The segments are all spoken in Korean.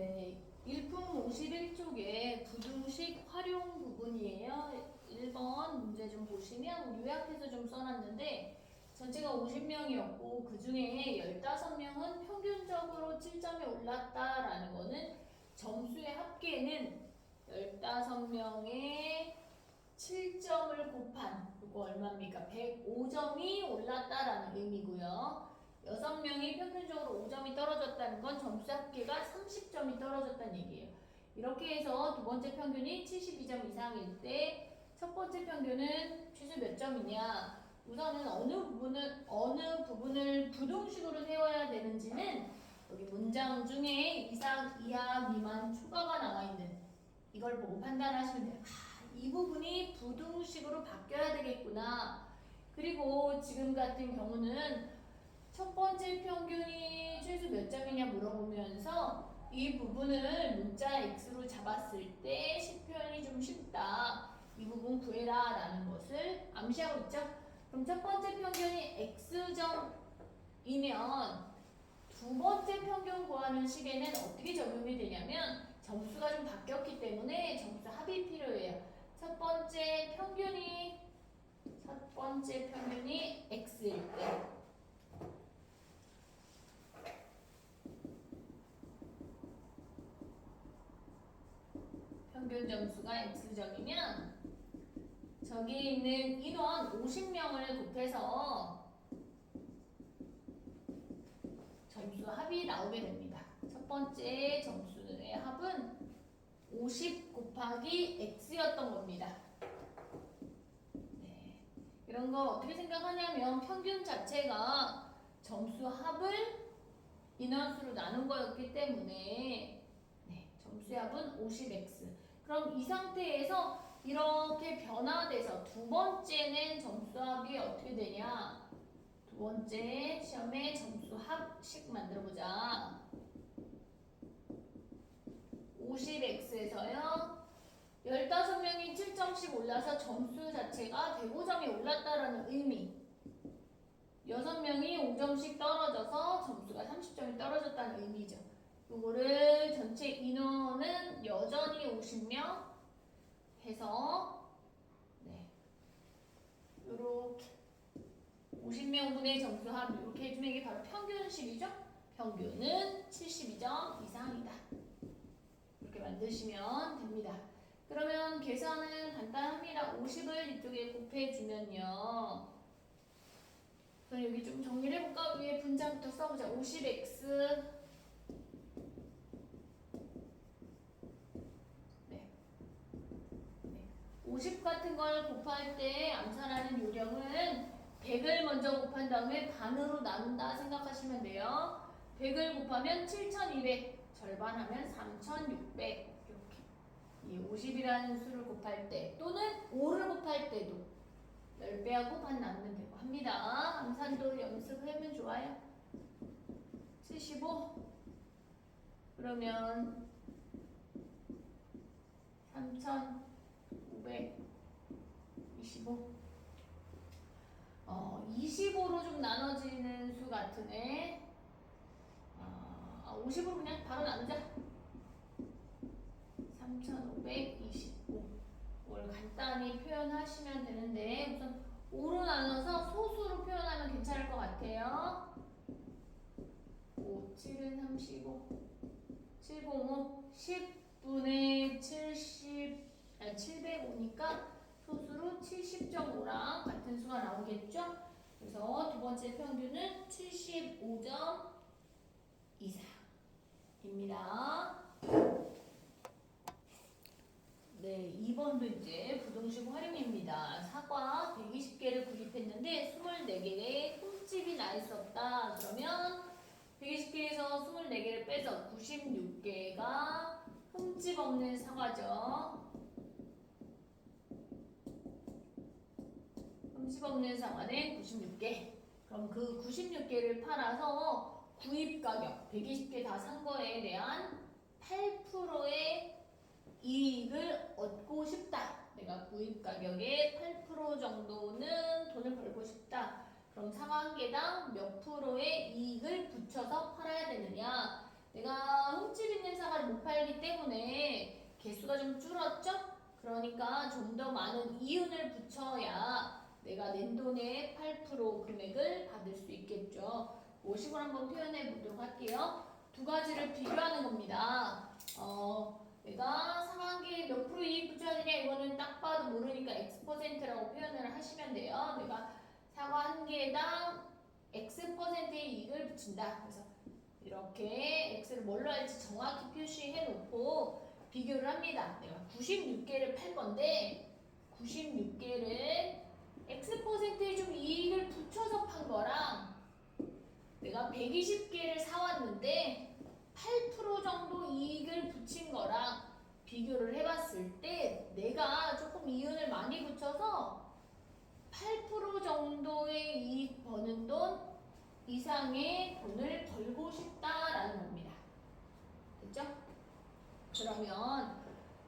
네, 일품 51쪽에 부등식 활용 부분이에요. 1번 문제 좀 보시면 요약해서 좀 써놨는데 전체가 50명이었고 그 중에 15명은 평균적으로 7점이 올랐다라는 거는 점수의 합계는 15명의 7점을 곱한 그거 얼마입니까? 105점이 올랐다라는 의미고요. 6명이 평균적으로 5점이 떨어졌다는 건 점수 합계가 30점이 떨어졌다는 얘기예요. 이렇게 해서 두 번째 평균이 72점 이상일 때 첫 번째 평균은 최소 몇 점이냐? 우선은 어느 부분을 부등식으로 세워야 되는지는 여기 문장 중에 이상, 이하, 미만, 추가가 나와 있는 이걸 보고 판단하시면 돼요. 이 부분이 부등식으로 바뀌어야 되겠구나. 그리고 지금 같은 경우는 첫 번째 평균이 최소 몇 점이냐 물어보면서 이 부분을 문자 x로 잡았을 때 식표현이 좀 쉽다. 이 부분 구해라 라는 것을 암시하고 있죠. 그럼 첫 번째 평균이 x점이면 두 번째 평균 구하는 식에는 어떻게 적용이 되냐면 점수가 좀 바뀌었기 때문에 점수 합이 필요해요. 첫 번째 평균이 x일 때 평균 점수가 x점이면 저기 있는 인원 50명을 곱해서 점수 합이 나오게 됩니다. 첫 번째 점수의 합은 50 곱하기 x였던 겁니다. 네. 이런 거 어떻게 생각하냐면 평균 자체가 점수 합을 인원수로 나눈 거였기 때문에 네, 점수의 합은 50x. 그럼 이 상태에서 이렇게 변화돼서 두 번째는 점수 합이 어떻게 되냐? 두 번째 시험에 점수 합식 만들어보자. 50x에서요. 15명이 7점씩 올라서 점수 자체가 105점이 올랐다라는 의미. 6명이 5점씩 떨어져서 점수가 30점이 떨어졌다는 의미죠. 이거를 전체 인원은 여전히 50명 해서 네. 요렇게 50명분의 점수합 이렇게 해주면 이게 바로 평균식이죠. 평균은 72점 이상이다. 이렇게 만드시면 됩니다. 그러면 계산은 간단합니다. 50을 이쪽에 곱해주면요. 그럼 여기 좀 정리를 해볼까? 위에 분자부터 써보자. 50x 네. 50 같은 걸 곱할 때 암산하는 요령은 100을 먼저 곱한 다음에 반으로 나눈다 생각하시면 돼요. 100을 곱하면 7200, 절반하면 3600 이렇게. 이 50이라는 수를 곱할 때 또는 5를 곱할 때도 10배하고 반 나누면 되고 합니다. 암산도 연습하면 좋아요. 75 그러면 3525 25로 좀 나눠지는 수 같으네. 50으로 그냥 바로 나누자. 3525 이걸 간단히 표현하시면 되는데 우선 5로 나눠서 소수로 표현하면 괜찮을 것 같아요. 5, 7은 35 705 10분의 705니까 소수로 70.5랑 같은 수가 나오겠죠? 그래서 두 번째 평균은 75점 이상입니다. 네, 2번도 이제 부등식 활용입니다. 사과 120개를 구입했는데 24개의 흠집이 나 있었다. 그러면 120개에서 24개를 빼서 96개가 흠집 없는 사과죠. 흠집 없는 사과는 96개. 그럼 그 96개를 팔아서 구입 가격 120개 다 산 거에 대한 8%의 이익을 얻고 싶다. 내가 구입 가격의 8% 정도는 돈을 벌고 싶다. 그럼 사과 한 개당 몇 프로의 이익을 붙여서 팔아야 되느냐? 내가 흠집 있는 사과를 458이기 때문에 개수가 좀 줄었죠? 그러니까 좀 더 많은 이윤을 붙여야 내가 낸 돈의 8% 금액을 받을 수 있겠죠. 50을 한번 표현해 보도록 할게요. 두 가지를 비교하는 겁니다. 내가 상한기에 몇 프로 이익 붙여야 되냐, 이거는 딱 봐도 모르니까 X%라고 표현을 하시면 돼요. 내가 사과 한 개당 X%의 이익을 붙인다. 그래서 이렇게 X를 뭘로 할지 정확히 표시해 놓고 비교를 합니다. 내가 96개를 팔 건데 96개를 X%에 좀 이익을 붙여서 판 거랑 내가 120개를 사왔는데 8% 정도 이익을 붙인 거랑 비교를 해봤을 때 내가 조금 이윤을 많이 붙여서 8% 정도의 이익 버는 돈 이상의 돈을 벌고 싶다라는 겁니다. 됐죠? 그러면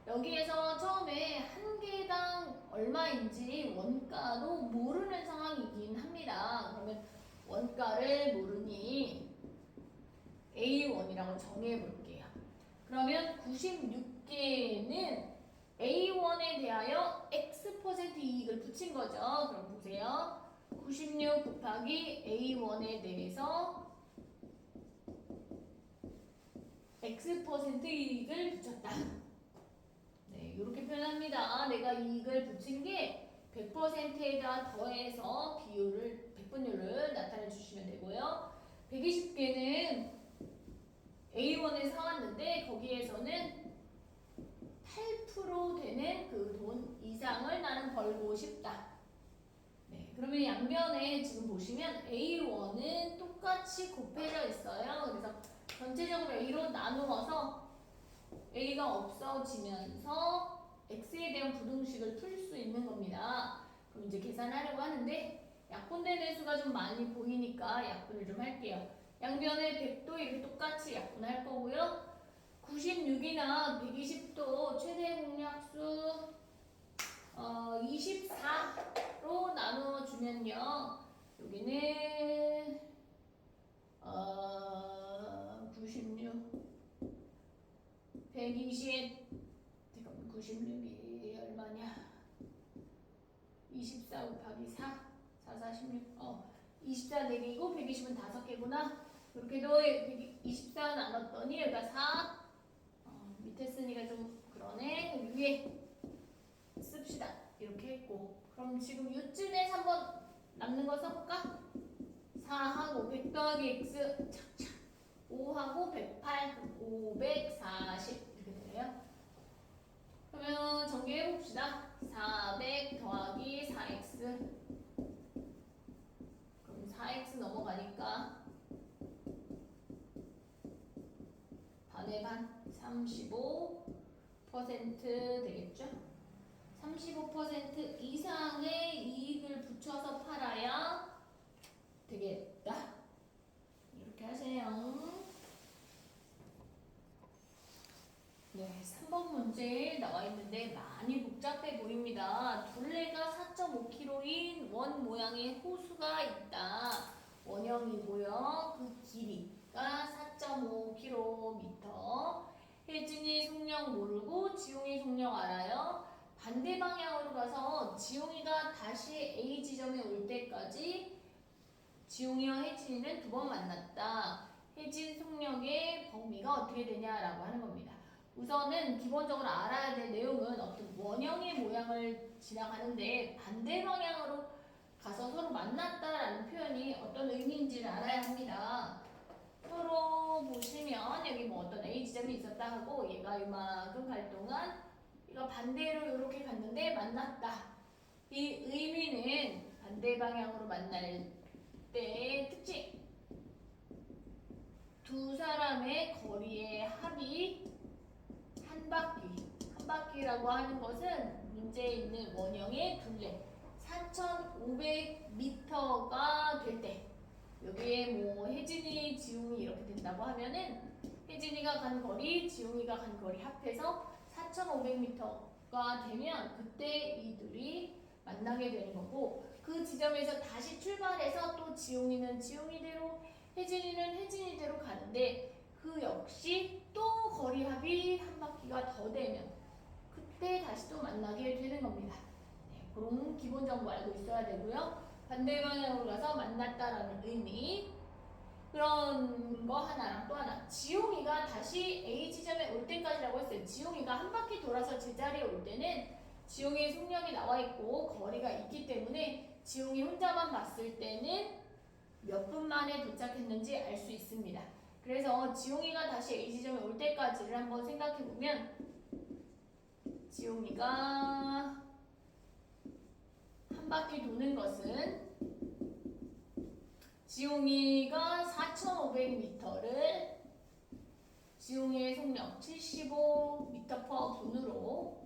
여기에서 처음에 한 개당 얼마인지 원가도 모르는 상황이긴 합니다. 그러면 원가를 모르니 A1이라고 정해볼게요. 그러면 96개는 A1에 대하여 X% 이익을 붙인 거죠. 그럼 보세요. 96 곱하기 A1에 대해서 X% 이익을 붙였다. 네, 이렇게 표현합니다. 내가 이익을 붙인 게 100%에다 더해서 비율을, 백분율을 나타내 주시면 되고요. 120개는 A1에 사왔는데 거기에서는 8% 되는 그 돈 이상을 나는 벌고 싶다. 네, 그러면 양변에 지금 보시면 A1은 똑같이 곱해져 있어요. 그래서 전체적으로 A로 나누어서 A가 없어지면서 X에 대한 부등식을 풀 수 있는 겁니다. 그럼 이제 계산하려고 하는데 약분되는 수가 좀 많이 보이니까 약분을 좀 할게요. 양변에 100도 이렇게 똑같이 약분할 거고요. 96이나 120도 최대 공약수 24로 나누어 주면요. 여기는 96 120 잠깐만 96이 얼마냐 24 곱하기 4 4, 4, 16 24 4개이고 120은 5개구나. 이렇게도 24 나눴더니 여기가 4 밑에 쓰니까 좀 그러네. 위에 씁시다. 이렇게 했고 그럼 지금 요쯤에서 한번 남는 거 써볼까? 4하고 100 더하기 x 착착 5하고 108 540 이렇게 되네요. 그러면 전개해봅시다. 400 더하기 4x 그럼 4x 넘어가니까 반의 반 35% 되겠죠? 35% 이상의 이익을 붙여서 팔아야 되겠다. 이렇게 하세요. 네, 3번 문제 나와 있는데 많이 복잡해 보입니다. 둘레가 4.5km인 원 모양의 호수가 있다. 원형이고요. 그 길이가 4.5km. 혜진이 속력 모르고 지용이 속력 알아요. 반대 방향으로 가서 지용이가 다시 A 지점에 올 때까지 지용이와 혜진이는 2번 만났다. 혜진 속력의 범위가 어떻게 되냐라고 하는 겁니다. 우선은 기본적으로 알아야 될 내용은 어떤 원형의 모양을 지나가는데 반대 방향으로 가서 서로 만났다라는 표현이 어떤 의미인지를 알아야 합니다. 서로 보시면 여기 뭐 어떤 A 지점이 있었다 하고 얘가 이만큼 갈 동안 얘가 반대로 이렇게 갔는데 만났다. 이 의미는 반대 방향으로 만날 때의 특징. 두 사람의 거리의 합이 한 바퀴라고 하는 것은 문제에 있는 원형의 둘레 4,500m가 될 때 여기에 뭐 혜진이, 지웅이 이렇게 된다고 하면은 혜진이가 간 거리, 지웅이가 간 거리 합해서 4,500m가 되면 그때 이들이 만나게 되는 거고 그 지점에서 다시 출발해서 또 지웅이는 지웅이대로 혜진이는 혜진이대로 가는데 그 역시 또 거리 합이 더 되면 그때 다시 또 만나게 되는 겁니다. 네, 그런 기본 정보 알고 있어야 되고요. 반대 방향으로 가서 만났다라는 의미. 그런 거 하나랑 또 하나. 지용이가 다시 A 지점에 올 때까지라고 했어요. 지용이가 한 바퀴 돌아서 제자리에 올 때는 지용이의 속력이 나와 있고 거리가 있기 때문에 지용이 혼자만 봤을 때는 몇 분 만에 도착했는지 알 수 있습니다. 그래서 지용이가 다시 A 지점에 올 때까지를 한번 생각해 보면 지용이가 한 바퀴 도는 것은 지용이가 4,500m를 지용이의 속력 75m/분으로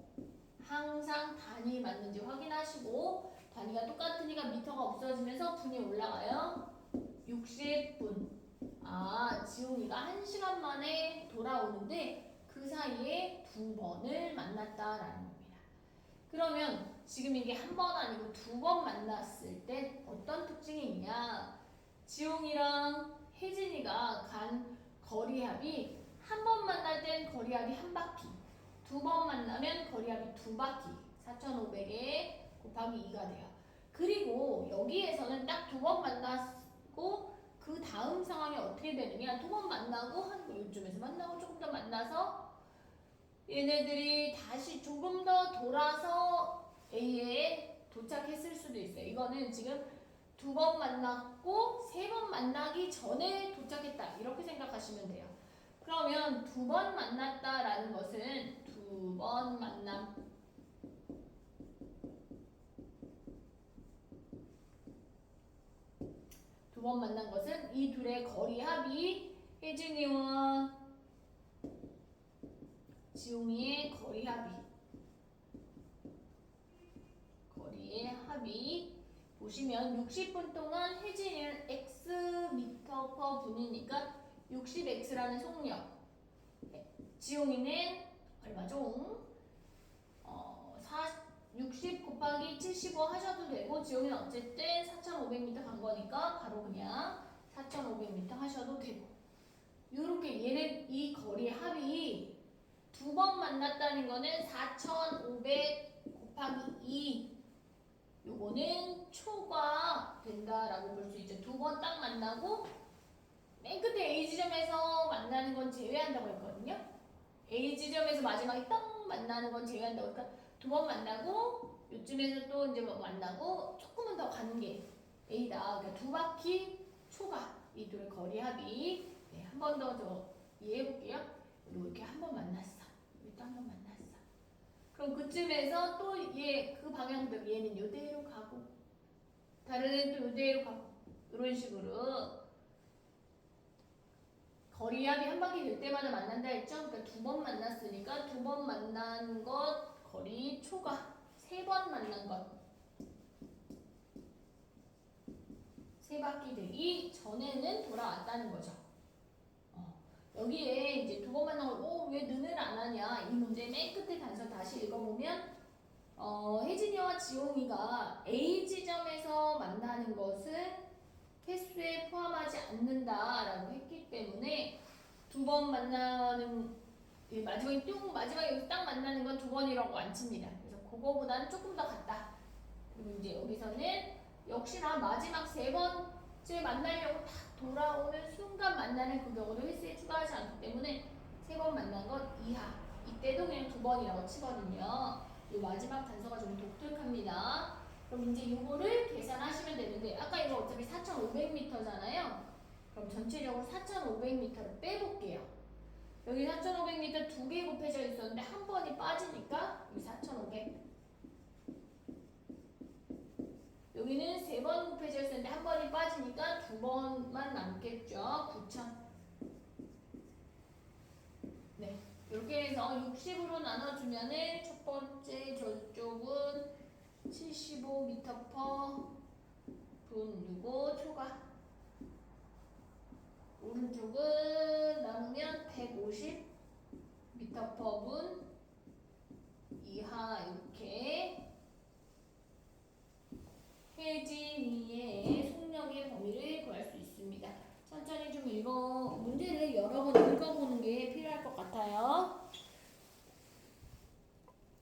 항상 단위 맞는지 확인하시고 단위가 똑같으니까 미터가 없어지면서 분이 올라가요. 60분. 아, 지용이가 1시간 만에 돌아오는데 그 사이에 2번을 만났다라는 겁니다. 그러면 지금 이게 한 번 아니고 2번 만났을 때 어떤 특징이 있냐? 지용이랑 혜진이가 간 거리합이 한 번 만날 땐 거리합이 한 바퀴, 2번 만나면 거리합이 2바퀴, 4,500에 곱하기 2가 돼요. 그리고 여기에서는 딱 2번 만났고 그 다음 상황이 어떻게 되느냐? 2번 만나고 한 요쯤에서 만나고 조금 더 만나서 얘네들이 다시 조금 더 돌아서 A에 도착했을 수도 있어요. 이거는 지금 2번 만났고 3번 만나기 전에 도착했다 이렇게 생각하시면 돼요. 그러면 2번 만났다라는 것은 2번 만남 2번 만난 것은 이 둘의 거리 합이 혜진이와 지용이의 거리 합이 보시면 60분 동안 혜진이는 x/분이니까 60x라는 속력, 지용이는 얼마죠? 60 곱하기 75 하셔도 되고 지용이는 어쨌든 4,500m 간 거니까 바로 그냥 4,500m 하셔도 되고 요렇게 얘는 이 거리 합이 2번 만났다는 거는 4,500 곱하기 2 요거는 초가 된다라고 볼 수 있죠. 2번 딱 만나고 맨 끝에 A 지점에서 만나는 건 제외한다고 했거든요. A 지점에서 마지막에 딱 만나는 건 제외한다고. 그러니까 2번 만나고 요쯤에서 또 이제 뭐 만나고 조금은 더 가는 게 A다. 그러니까 2바퀴 초과 이 둘의 거리 합이. 네, 한 번 더 이해해 볼게요. 이렇게 한 번 만났어. 여기 또 한 번 만났어. 그럼 그쯤에서 또 얘 그 방향대로 얘는 이대로 가고 다른 애는 또 이대로 가고 이런 식으로 거리 합이 한 바퀴 될 때마다 만난다 했죠? 그러니까 2번 만났으니까 2번 만난 것 거리 초과 3번 만난 것 3바퀴 되기 전에는 돌아왔다는 거죠. 여기에 이제 2번 만난 걸 왜 너는 안 하냐 이 문제 맨 끝에 단서 다시 읽어보면 혜진이와 지용이가 A 지점에서 만나는 것은 횟수에 포함하지 않는다라고 했기 때문에 2번 만나는 마지막에 여기서 딱 만나는 건 2번이라고 안 칩니다. 그래서 그거보다는 조금 더 같다. 그리고 이제 여기서는 역시나 마지막 3번째 만나려고 딱 돌아오는 순간 만나는 그 경우도 횟수에 추가하지 않기 때문에 3번 만난 것 이하. 이때도 그냥 2번이라고 치거든요. 이 마지막 단서가 좀 독특합니다. 그럼 이제 이거를 계산하시면 되는데 아까 이거 어차피 4,500m잖아요. 그럼 전체적으로 4,500m를 빼볼게요. 여기 4,500m 2개 곱해져 있었는데 한 번이 빠지니까 여기 4,500. 여기는 3번 곱해져 있었는데 한 번이 빠지니까 2번만 남겠죠. 9,000. 네, 이렇게 해서 60으로 나눠주면은 첫 번째 저쪽은 75m/분이고 초과 오른쪽은 나누면 150m/분 이하 이렇게 혜진이의 속력의 범위를 구할 수 있습니다. 천천히 좀 문제를 여러 번 읽어보는 게 필요할 것 같아요.